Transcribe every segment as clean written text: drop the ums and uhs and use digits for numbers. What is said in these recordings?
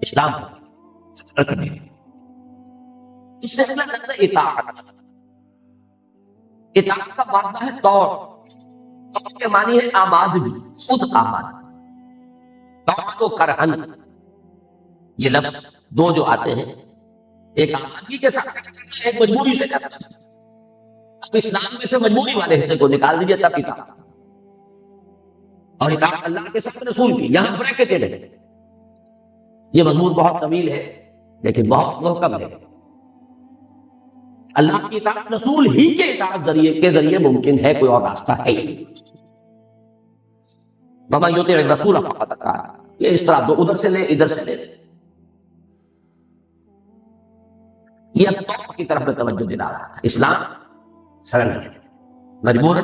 اسلام رکھنے، اس سے اگلا لفظ ہے اطاعت۔ اطاعت کا معنی ہے طوع، طوع کے معنی ہے آمادگی، خود آمادگی، طوعا و کرہن، یہ لفظ دو جو آتے ہیں، ایک آمادگی کے ساتھ کرنا، ایک مجبوری سے کرنا۔ اب اسلام میں سے مجبوری والے حصے کو نکال دیجیے تب اطاعت، اور اطاعت اللہ کے ساتھ رسول کی، یہاں بریکٹڈ ہے۔ یہ مضمون بہت طویل ہے لیکن بہت محکم ہے۔ اللہ کی اطاعت رسول ہی کے اطاعت کے ذریعے ممکن ہے، کوئی اور راستہ ہے ہی نہیں۔ وَمَن يُطِعِ الرَّسُولَ فَقَدْ أَطَاعَ، یہ اس طرح دو، ادھر سے لے ادھر سے لے، یہ اب طوع کی طرف میں توجہ دلا رہا ہے۔ اسلام سرنڈر، مجبور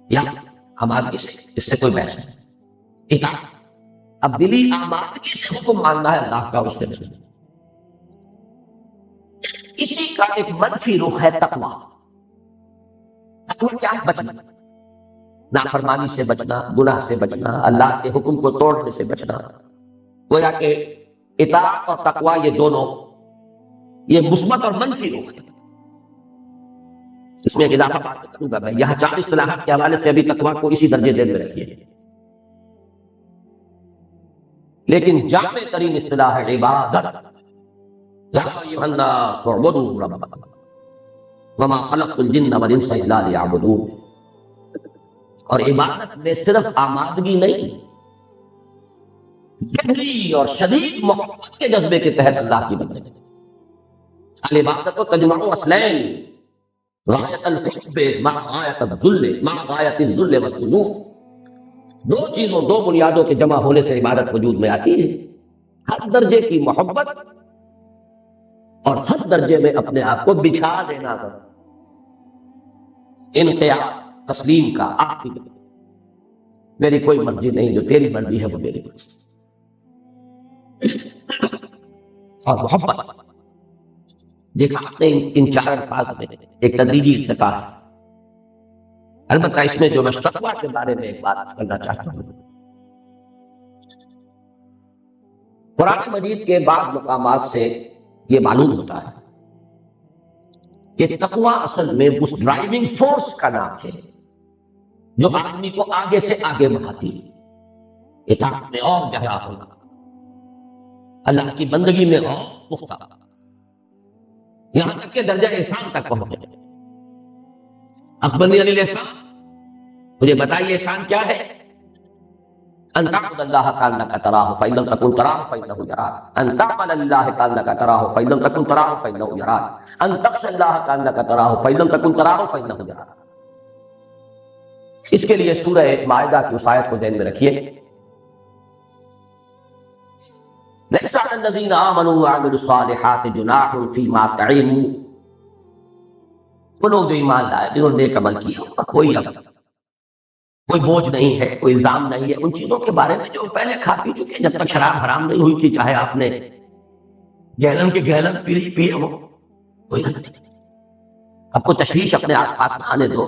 یا آمادگی سے، اس سے کوئی بحث نہیں۔ اطاعت اب دلی آمادگی سے حکم ماننا ہے اللہ کا، اس کے رسول۔ اسی کا ایک منفی رخ ہے تقویٰ۔ تقویٰ کیا ہے؟ بچنا، نافرمانی سے بچنا، گناہ سے بچنا، اللہ کے حکم کو توڑنے سے بچنا۔ گویا کہ اطاعت اور تقویٰ یہ دونوں، یہ مثبت اور منفی رخ ہے۔ اس میں ایک اضافہ بات کروں گا میں، یہاں 4 اصطلاحات کے حوالے سے ابھی تقویٰ کو اسی درجے دیر میں رکھیے، لیکن جامع ترین اصطلاح ہے عبادت۔ یا ایھا الناس اعبدوا ربکم وما خلقت الجن والانس الا لیعبدون۔ اور عبادت میں صرف آمادگی نہیں، گہری اور شدید محبت کے جذبے کے تحت اللہ کی بندگی۔ العبادت تجمع اصلین، غایت الحب مع غایت الذل، مع غایت الذل والخضوع۔ دو چیزوں، دو بنیادوں کے جمع ہونے سے عبادت وجود میں آتی ہے، ہر درجے کی محبت اور ہر درجے میں اپنے آپ کو بچھا دینا، انقیاد، تسلیم کا، آپ کی میری کوئی مرضی نہیں، جو تیری مرضی ہے وہ میری مرضی۔ اور محبت دیکھا آپ نے ان 4 الفاظ میں ایک تدریجی ارتقا ہے۔ البتہ اس میں جو میں تقویٰ کے بارے میں ایک بات کرنا چاہتا ہوں، قرآن مجید کے بعض مقامات سے یہ معلوم ہوتا ہے کہ تقویٰ اصل میں اس ڈرائیونگ فورس کا نام ہے جو آدمی کو آگے سے آگے بڑھاتی ہے، اطاعت میں اور گہرا ہونا، اللہ کی بندگی میں اور پختہ، یہاں تک کہ درجہ احسان تک پہنچے۔ اخبرنی عن الاحسان، مجھے بتائیے احسان کیا ہے؟ ان تعبد اللہ کانک تراہ فإن لم تکن تراہ فإنہ یراک، ان تعمل اللہ کانک تراہ فإن لم تکن تراہ فإنہ یراک، ان تخشى اللہ کانک تراہ فإن لم تکن تراہ فإنہ یراک۔ اس کے لیے سورہ مائدہ کی اس آیت کو ذہن میں رکھیے، لیس علی الذین آمنوا وعملوا الصالحات جناح فیما طعموا، وہ لوگ جو ایمان لائے، جنہوں نے نیک عمل کیا، ان پر کوئی بوجھ نہیں ہے، کوئی الزام نہیں ہے ان چیزوں کے بارے میں جو پہلے کھا پی چکے، جب تک شراب حرام نہیں ہوئی تھی، چاہے آپ نے گیلن کے گیلن پیے ہو، کوئی حل نہیں۔ اب کو تشویش اپنے آس پاس نہ آنے دو۔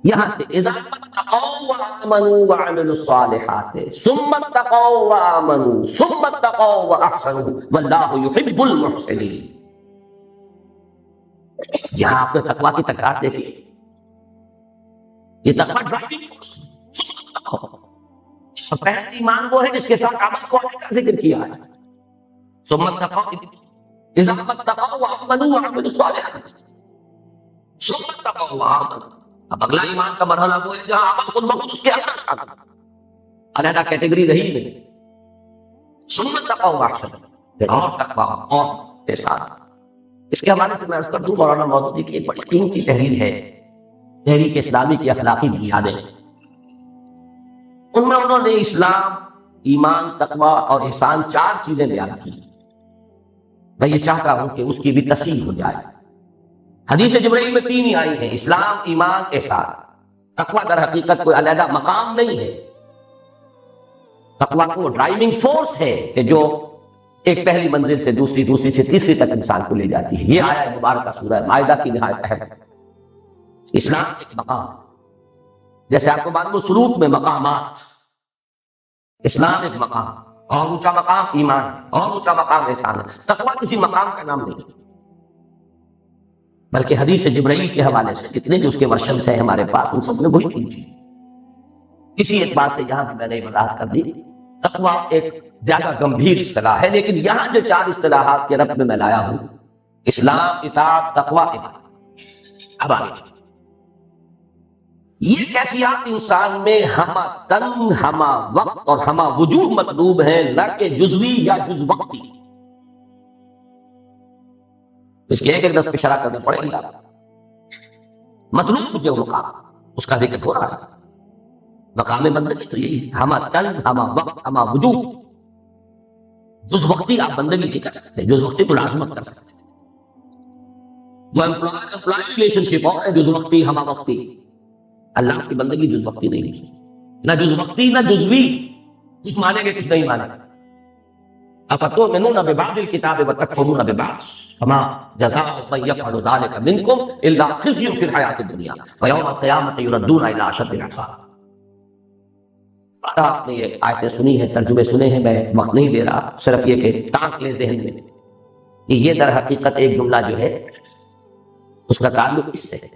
یہاں سے اذا اتقوا وآمنوا وعملوا الصالحات ثم اتقوا وآمنوا ثم اتقوا واحسنوا واللہ یحب المحسنین۔ یہاں آپ نے تقویٰ کی تکرار دیکھی، یہ تقویٰ ڈرائیونگ فورس۔ پہلا ایمان وہ ہے جس کے ساتھ عمل کو آنے کا ذکر کیا ہے، ثم اتقوا اذا اتقوا وآمنوا وعملوا الصالحات ثم اتقوا وآمنوا۔ اب اگلا ایمان کا مرحلہ وہ ہے جہاں عمل خود بخود اس کے اندر شامل، علیحدہ کیٹیگری رہی نہیں۔ ثم اتقوا واحسنوا، پھر اور تقویٰ اور احسان۔ اس کے حوالے سے میں عرض کر دوں، مولانا مودودی کی ایک بڑی قیمتی تحریر ہے، تحریک اسلامی کی اخلاقی بنیادیں، ان میں انہوں نے اسلام، ایمان، تقویٰ اور احسان 4 چیزیں بیان کی۔ میں یہ چاہتا ہوں کہ اس کی بھی تصحیح ہو جائے۔ حدیث جبرائیل میں 3 ہی آئی ہیں، اسلام، ایمان، احسان۔ تقویٰ در حقیقت کوئی علیحدہ مقام نہیں ہے، تقویٰ کو ڈرائیونگ فورس ہے کہ جو ایک پہلی منزل سے دوسری، دوسری سے تیسری تک انسان کو لے جاتی ہے۔ یہ آیا مبارکہ سورہ مائدہ کی نہایت اہم۔ اسلام ایک مقام، جیسے آپ کو معلوم سلوک میں مقامات، اسلام ایک مقام، اور اونچا مقام ایمان ہے، اور اونچا مقام احسان ہے۔ تقویٰ کسی مقام کا نام نہیں، بلکہ حدیث جبرائیل کے حوالے سے جتنے بھی اس کے ورشنز ہیں ہمارے پاس، ان سب میں وہی تین چیز۔ اسی اعتبار سے یہاں بھی میں نے وضاحت کر دی، تقویٰ ایک زیادہ گمبھیر اصطلاح ہے، لیکن یہاں جو چار اصطلاحات کے رب میں میں لایا ہوں، اسلام، اطاعت، تقویٰ، عبادت۔ اب آگے چلیں۔ یہ کیفیات انسان میں ہمہ تن، ہمہ وقت اور ہمہ وجوہ مطلوب ہیں، نہ کہ جزوی یا جز وقتی۔ اس کے ایک دس پہ شرح کرنا پڑے گی آپ۔ مطلوب جو مقام اس کا ذکر ہو رہا ہے، مقام بندگی تو یہی ہے، ہمہ تن، ہمہ وقت، ہمہ وجوہ۔ جز وقتی آپ بندگی نہیں کر سکتے، جز وقتی تو لازمت کر سکتے، وہ امپلائی ریلیشن شپ اور جز وقتی ہمہ وقتی۔ اللہ کی بندگی جز وقتی نہیں ہے، نہ جز وقتی نہ جزوی، کچھ مانیں گے کچھ نہیں مانیں گے۔ افتؤمنون ببعض الکتاب وتکفرون ببعض فما جزاء من یفعل ذلک منکم الا خزی فی الحیاۃ الدنیا ویوم القیامۃ یردون الی اشد العذاب۔ آپ نے یہ آیتیں سنی ہیں، ترجمے سنے ہیں، میں وقت نہیں دے رہا، صرف یہ کہ ٹانک لے ذہن میں کہ یہ در حقیقت ایک جملہ جو ہے اس کا تعلق اس سے ہے۔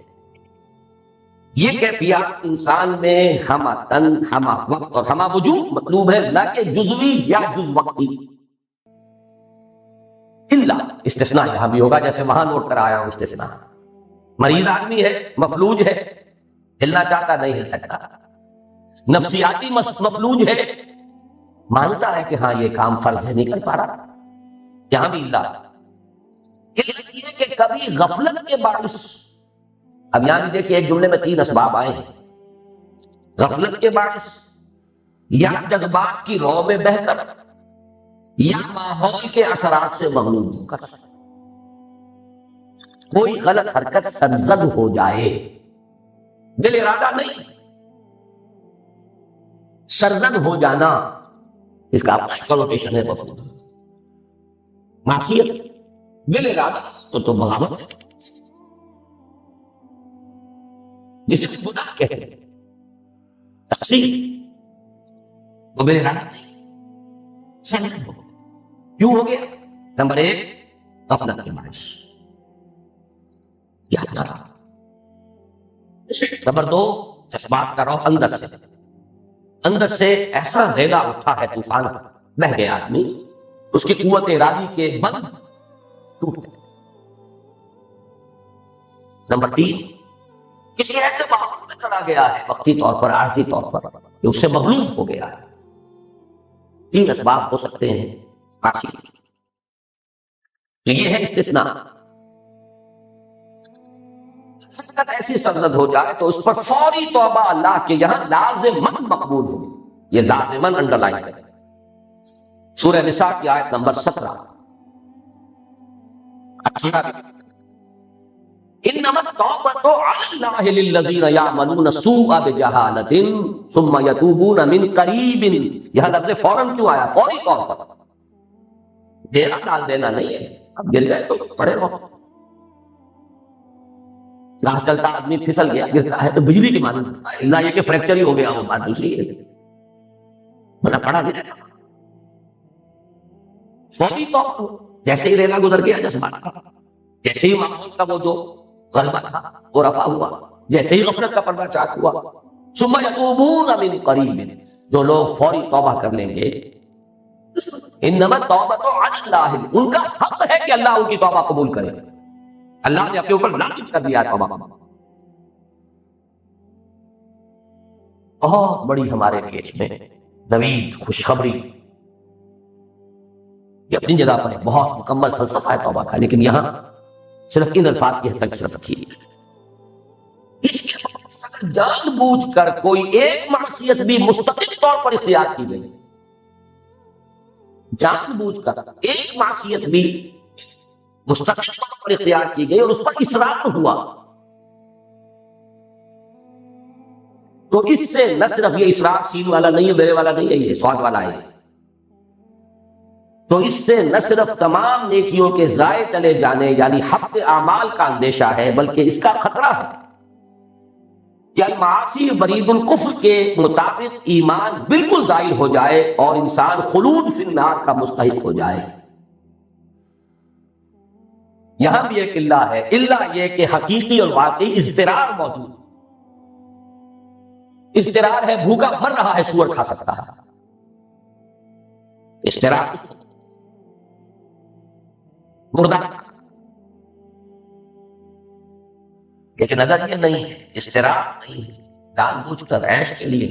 یہ کیفیات انسان میں ہمہ تن، ہمہ وقت اور ہمہ وجوہ مطلوب ہے، نہ کہ جزوی یا جز وقتی۔ الا، استثناء یہاں بھی ہوگا، جیسے وہاں نوٹ کر آیا ہوں استثناء۔ مریض آدمی ہے، مفلوج ہے، ہلنا چاہتا نہیں ہل سکتا، نفسیاتی مفلوج ہے، مانتا ہے کہ ہاں یہ کام فرض ہے، نہیں کر پا رہا، یہاں بھی اللہ یہ کہ کبھی غفلت کے باعث، اب یہاں بھی دیکھیے ایک جملے میں تین اسباب آئے ہیں، غفلت کے باعث، یا جذبات کی رو میں بہہ کر، یا ماحول کے اثرات سے مغلوب ہو کر کوئی غلط حرکت سرزد ہو جائے، دل ارادہ نہیں، سرزد ہو جانا، اس کا اپنا کنوٹیشن ہے مفہوم۔ معصیت دل ارادہ تو بغاوت ہے، جسے گناہ کہتے ہیں، تقصیر وہ بے ارادہ نہیں، سرزد ہو۔ کیوں ہو گیا؟ نمبر ایک، غفلت کے باعث، یاد کرا۔ نمبر دو، جذبات کا روح اندر سے ایسا ریلا اٹھا ہے، طوفان بہہ گیا آدمی، اس کی قوت ارادی کے بند ٹوٹ گئے۔ نمبر تین، کسی ایسے ماحول میں چلا گیا ہے، وقتی طور پر، عارضی طور پر، کہ اس سے مغلوب ہو گیا ہے۔ تین اسباب ہو سکتے ہیں معاشی، تو یہ ہے استثناء۔ حرکت ایسی سرزد ہو جائے تو اس پر فوری توبہ اللہ کے یہاں لازماً مقبول ہوگی، یہ لازماً انڈر لائن کریں۔ سورہ نساء کی آیت نمبر 17، انما التوبۃ علی اللہ للذین یعملون السوء بجہالۃ ثم یتوبون من قریب۔ یہاں لفظ فوراً کیوں آیا؟ فوری طور پر، دینا ڈال دینا نہیں ہے، اب گر گئے تو پڑے رہو۔ راہ چلتا آدمی پھسل گیا، گرتا ہے تو بجلی کی مانند، اللہ یہ کہ فریکچر ہی ہو گیا، وہ بات دوسری ہے، بنا پڑا بھی رہتا۔ فوری طور پر جیسے ہی ریلا گزر گیا جذبات کا، جیسے ہی ماحول کا وہ جو غلبہ تھا وہ رفع ہوا، جیسے ہی غفلت کا پردہ چاک ہوا، ثم یتوبون من قریب، جو لوگ فوری توبہ کر لیں گے، انما التوبۃ علی اللہ، ان کا حق ہے کہ اللہ ان کی توبہ قبول کرے، اللہ نے اپنے اوپر لازم کر دیا توبہ۔ بہت بڑی ہمارے لیے اس میں نوید، خوشخبری، یہ اپنی جگہ پر بہت مکمل فلسفہ ہے توبہ کا، لیکن یہاں صرف ان الفاظ کی حد تک صرف رکھی ہے۔ اس کے بعد جان بوجھ کر کوئی ایک معصیت بھی مستقل طور پر اختیار کی گئی، جان بوجھ کر ایک معصیت بھی مستقل طور پر اختیار کی گئی اور اس پر اصرار ہوا، تو اس سے نہ صرف یہ اصرار سین والا نہیں ہے، میرے والا نہیں ہے، یہ سواد والا ہے، تو اس سے نہ صرف تمام نیکیوں کے ضائع چلے جانے یعنی حبط اعمال کا اندیشہ ہے، بلکہ اس کا خطرہ ہے کہ المعاصی برید الکفر کے مطابق ایمان بالکل زائل ہو جائے اور انسان خلود فی النار کا مستحق ہو جائے۔ یہاں بھی ایک اللہ ہے، اللہ یہ کہ حقیقی اور واقعی اضطرار موجود، اضطرار ہے، بھوکا مر رہا ہے سور کھا سکتا ہے، اضطرار مردہ، لیکن اگر یہ نہیں ہے، اضطرار نہیں ہے، جان بوجھ کر عیش کے لیے،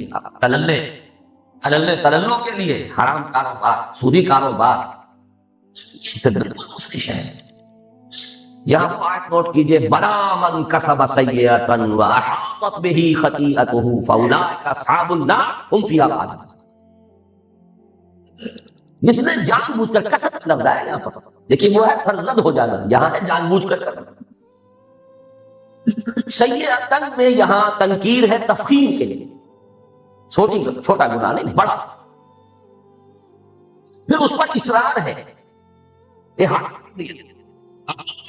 تللوں کے لیے حرام کاروبار، سودی کاروبار، یہ تو بالکل مستش ہے۔ یہاں وہ آیت نوٹ کیجئے، بلا من کسب سیئۃ واحاطت بہ خطیئتہ فاولئک اصحاب النار ھم فیہا خالدون۔ جس نے جان بوجھ کر، کسب لفظ ہے یہاں پر، لیکن وہ ہے سرزد ہو جانا، یہاں ہے جان بوجھ کر کرنا۔ سیئۃ میں یہاں تنکیر ہے تفخیم کے لیے، چھوٹا گناہ نہیں، بڑا، پھر اس پر اصرار ہے،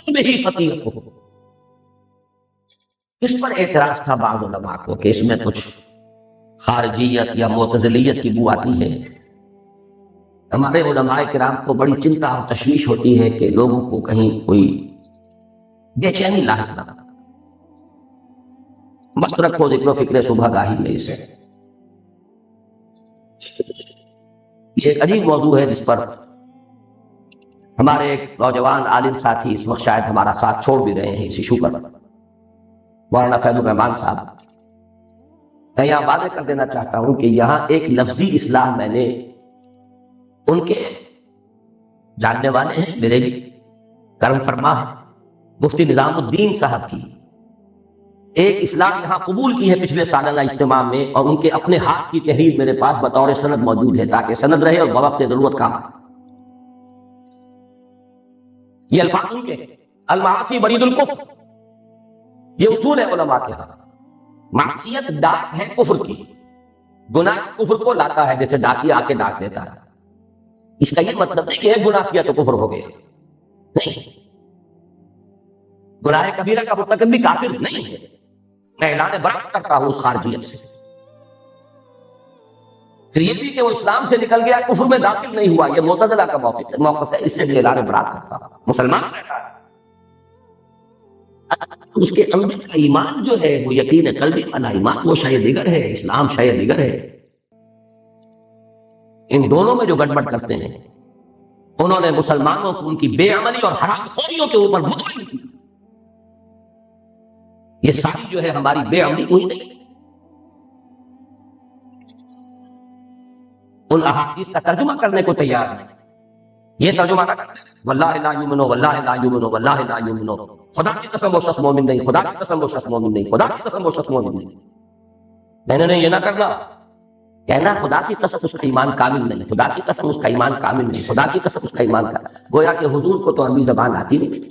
میں ہی خطیئت ہو۔ اس پر اعتراض تھا بعض علماء کو کہ اس میں کچھ خارجیت یا معتزلیت کی بو آتی ہے۔ ہمارے علماء کرام کو بڑی چنتا اور تشویش ہوتی ہے کہ لوگوں کو کہیں کوئی بے چینی لاحق نہ، مست رکھو ذکر و فکر صبح گاہی میں اسے۔ یہ ایک عجیب موضوع ہے جس پر ہمارے ایک نوجوان عالم ساتھی اس وقت شاید ہمارا ساتھ چھوڑ بھی رہے ہیں اس ایشو پر، مولانا فیض الرحمان صاحب۔ میں یہاں واضح کر دینا چاہتا ہوں کہ یہاں ایک لفظی اصلاح میں نے ان کے جاننے والے ہیں، میرے بھی کرم فرما ہے، مفتی نظام الدین صاحب کی ایک اصلاح یہاں قبول کی ہے پچھلے سالانہ اجتماع میں، اور ان کے اپنے ہاتھ کی تحریر میرے پاس بطور سند موجود ہے تاکہ سند رہے اور بوقت ضرورت کام آئے۔ یہ الفاظ ان کے، المعاصی برید الکفر، یہ اصول ہے علماء کے ہاں۔ معصیت ڈاک ہے کفر کی، گناہ کفر کو لاتا ہے، جیسے ڈاکیا آ کے ڈاک دیتا ہے۔ اس کا یہ مطلب نہیں کہ گناہ کیا تو کفر ہو گیا، نہیں، گناہ کبیرہ کا مرتکب بھی کافر نہیں ہے۔ میں اعلان برات کرتا ہوں اس خارجیت سے۔ پھر یہ بھی کہ وہ اسلام سے نکل گیا، کفر میں داخل نہیں ہوا، یہ معتزلہ کا موقف ہے، اس سے بھی اعلان برات کرتا ہوں۔ مسلمان رہتا ہے، اس کے اندر کا ایمان جو ہے وہ یقین قلبی والا ایمان، وہ شے دیگر ہے، اسلام شے دیگر ہے۔ ان دونوں میں جو گڑبڑ کرتے ہیں، انہوں نے مسلمانوں کو ان کی بے عملی اور حرام خوریوں کے اوپر مطمئن کی۔ یہ ساری جو ہے ہماری بے عملی ہوئی نہیں، ان احادیث کا ترجمہ کرنے کو تیار نہیں، یہ ترجمہ نہ کرتے، واللہ لا یؤمنو، واللہ لا یؤمنو، واللہ لا یؤمنو، خدا کی قسم وہ شخص مومن نہیں، خدا کی قسم وہ شخص مومن نہیں، خدا کی قسم وہ شخص مومن نہیں۔ میں نے یہ نہ کرنا، کہنا خدا کی قسم اس کا ایمان کامل نہیں، خدا کی قسم اس کا ایمان کامل نہیں، خدا کی قسم اس کا ایمان کامل، گویا کہ حضور کو تو عربی زبان آتی نہیں تھی۔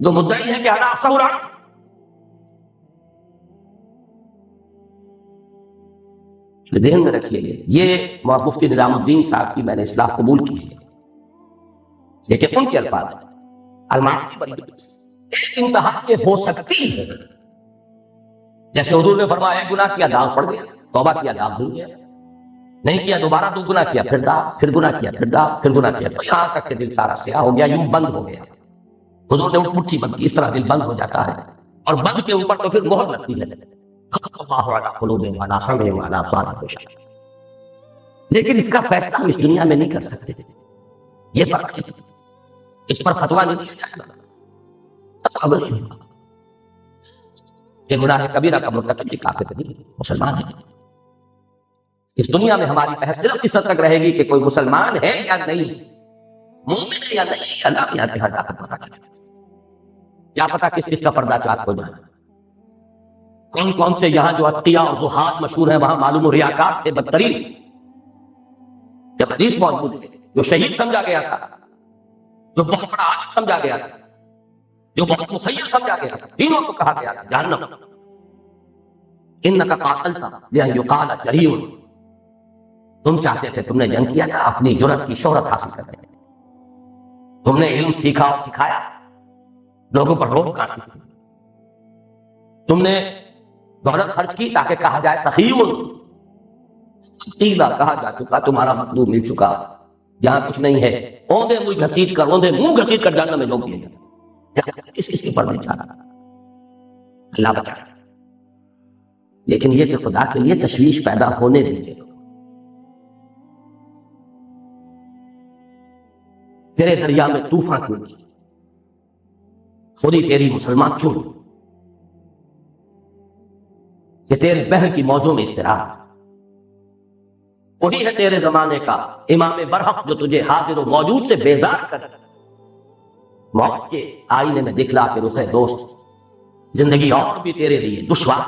جو مدعی ہے کہ انا افصح عنہ، ذہن میں رکھیے یہ مفتی نظام الدین صاحب کی میں نے اصلاح قبول کی ہے، لیکن ان کے الفاظ ہیں المعاصی برید الکفر، ایک انتہا یہ ہو سکتی ہے، جیسے حضور نے فرمایا گناہ کیا داغ پڑ گیا، توبہ کیا داغ دھل گیا، نہیں کیا دوبارہ تو گناہ کیا پھر داغ، پھر گناہ کیا پھر داغ، پھر گناہ کیا، تو یہاں تک کہ دل سارا سیاہ ہو گیا، یوں بند ہو گیا۔ حضور نے مٹھی بند کی، اس طرح دل بند ہو جاتا ہے، اور بند کے اوپر تو پھر مہر لگتی ہے، اللہ علی قلوبہم وعلی سمعہم وعلی ابصارہم غشاوۃ۔ لیکن اس کا فیصلہ ہم اس دنیا میں نہیں کر سکتے، یہ فرق ہے، اس پر فتویٰ نہیں دیا جائے گا، فتویٰ نہیں ہوگا۔ یہ گناہ کبیرہ کا مرتکب بھی کافر نہیں، مسلمان ہے۔ اس دنیا میں ہماری بحث صرف اس حد تک رہے گی کہ کوئی مسلمان ہے یا نہیں، مومن ہے یا نہیں، یہ اللہ یہاں جا کر پتا چلے، کیا پتا کس کس کا پردہ چاک ہو جائے، کون کون سے یہاں جو اتقیاء اور زہاد مشہور ہیں وہاں معلوم و ریاکار تھے بدترین، جب حدیث موجود ہے، جو شہید سمجھا گیا تھا، جو بہت بڑا عالم سمجھا گیا تھا، جو بہت مخیر سمجھا گیا تھا، تینوں کو کہا گیا تھا جہنم، انک قاتلت لان یقال جریء، تم چاہتے تھے، تم نے جنگ کیا تھا اپنی جرأت کی شہرت حاصل کرنے کے، تم نے علم سیکھا اور سکھایا، لوگوں پر روک ڈالی، تم نے دولت خرچ کی تاکہ کہا جائے سخیون، قیلا کہا جا چکا تمہارا مطلوب مل چکا، یہاں کچھ نہیں ہے، اوندے منہ گھسیٹ کر جہنم میں لوگ دیے جاتے، کس کے پر نہیں جانا، اللہ بچا۔ لیکن یہ کہ خدا کے لیے تشویش پیدا ہونے دیجیے، تیرے دریا میں طوفان کیوں نہیں، خودی تیری مسلمان کیوں نہیں، کہ تیرے بحر کی موجوں میں استراحت، وہی ہے تیرے زمانے کا امام برحق جو تجھے حاضر و موجود سے بیزار کر موت کے آئینے میں دکھلا کے رخ دوست، زندگی اور بھی تیرے لیے دشوار،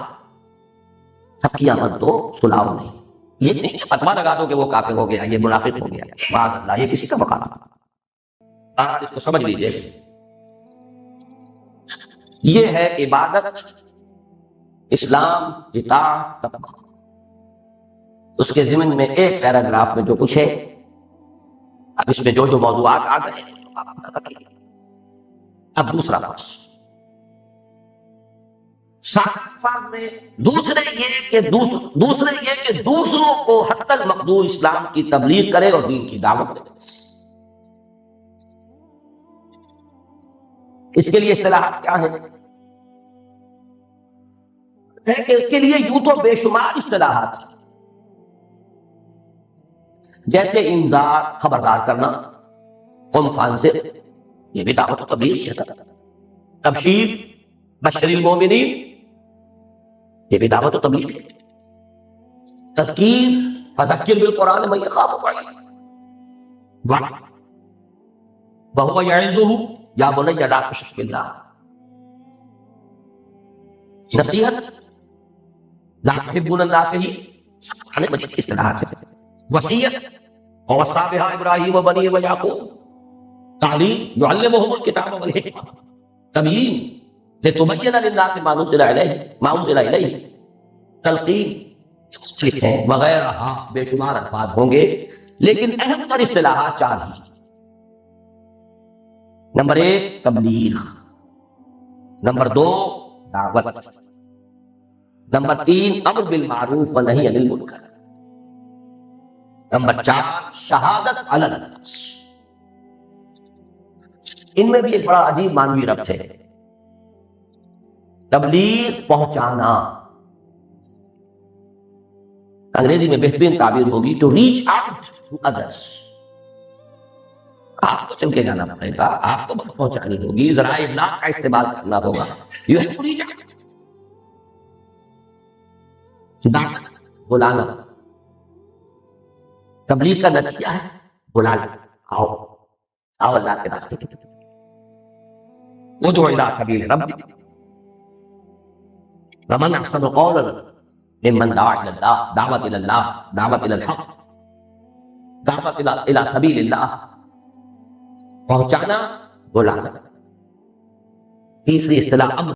سب کی آمد تو سلاؤ نہیں، یہ نہیں کہ فتویٰ لگا دو کہ وہ کافر ہو گیا، یہ منافق ہو گیا، معاذ اللہ، یہ کسی کا مقام ہے۔ آپ اس کو سمجھ لیجئے، یہ ہے عبادت، اسلام، اطاعت، تقویٰ۔ اس کے ضمن میں ایک پیراگراف میں جو کچھ ہے، اب اس میں جو موضوعات آ گئے اب دوسرا فرض، الفاظ میں دوسرے یہ کہ دوسروں کو حتی المقدور اسلام کی تبلیغ کرے اور دین کی دعوت دے۔ اس کے لیے اصطلاحات کیا ہیں؟ کہ اس کے لیے یوں تو بے شمار اصطلاحات ہیں، جیسے انذار، خبردار کرنا، قم فانذر، یہ بھی دعوت و تبلیغ ہے، تبشیر، بشر المومنین، یہ بھی دعوت و تبلیغ ہے، تذکیر، فذکر بالقرآن من یخاف وعید، وہو یعظہ یا بنی لا تشرک باللہ، نصیحت، لا تحبون الناس، ہی قرآن مجید کی اصطلاحات ہے، وصیت، ووصى بها ابراہیم وبنیہ ویعقوب، تعلیم، یعلمہم الکتاب والحکمہ، تبیین، لتبین للناس ما نزل الیہم، تلقین، یہ مختلف ہیں وغیرہ، بے شمار الفاظ ہوں گے، لیکن اہم تر اصطلاحات چار ہیں۔ نمبر 1 تبلیغ، نمبر 2 دعوت، نمبر 3 امر بالمعروف ونہی عن المنکر، نمبر 4 شہادت علی الناس۔ ان میں بھی ایک بڑا عجیب معنوی ربط ہے۔ تبلیغ پہنچانا، انگریزی میں بہترین تعبیر ہوگی to reach out to address, آپ کو چل کے جانا پڑے گا، آپ کو پہنچانی ہوگی، ذرائع ابلاغ کا استعمال کرنا ہوگا، you have to reach out. دعوت، بلانا، تبلیغ کا نتیجہ ہے بلانا، آؤ اللہ کے راستے کی طرف، ادعو الی سبیل ربک ومن احسن قولا ممن دعا الی اللہ، دعوت الی اللہ، دعوت الی الحق، دعوت الی سبیل اللہ، پہنچانا، بلانا۔ تیسری اصطلاح امر